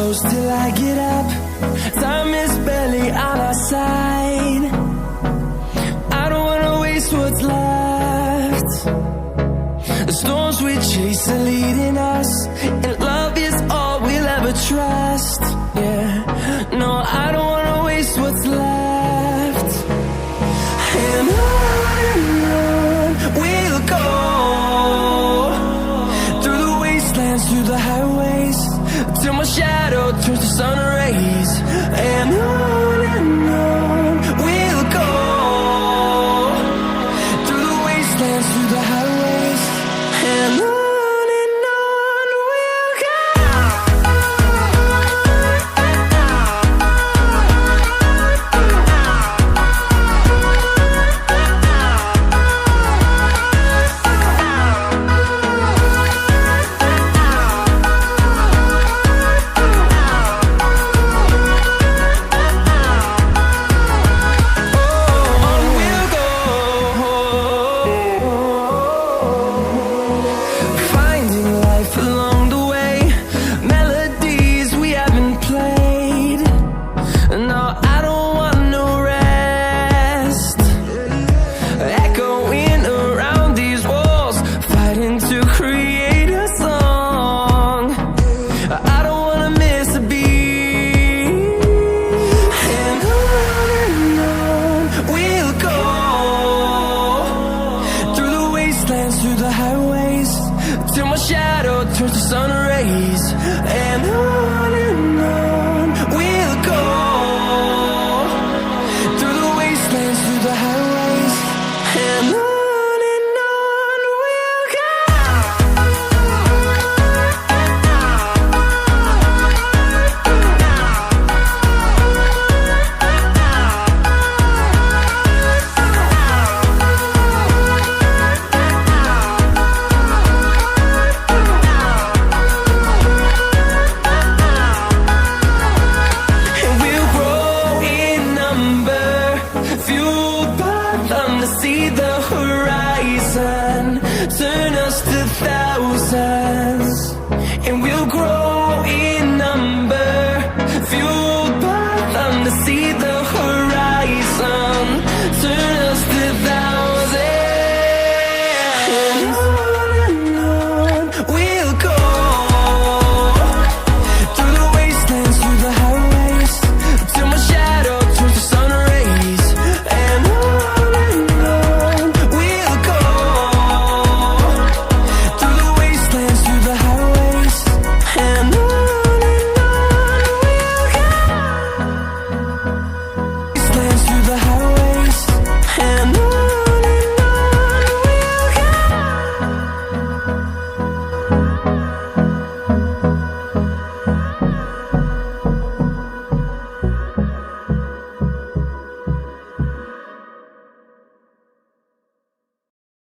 close till I get up. Time is barely on our side. I don't wanna waste what's left. The storms we chase are leading us, and love is all we'll ever trust. Yeah, no, I don't wanna waste what's left. And on we'll go, through the wastelands, through the highways, till my shadow turns to sun rays. And on we'll go, through the wastelands, through the highways, and on we'll go. Through the highways, till my shadow turns to sun rays. And on we'll go, through the wastelands, through the highways, and on we'll go. See the horizon, turn us to thousands, and we'll grow in number, fueled by them to see the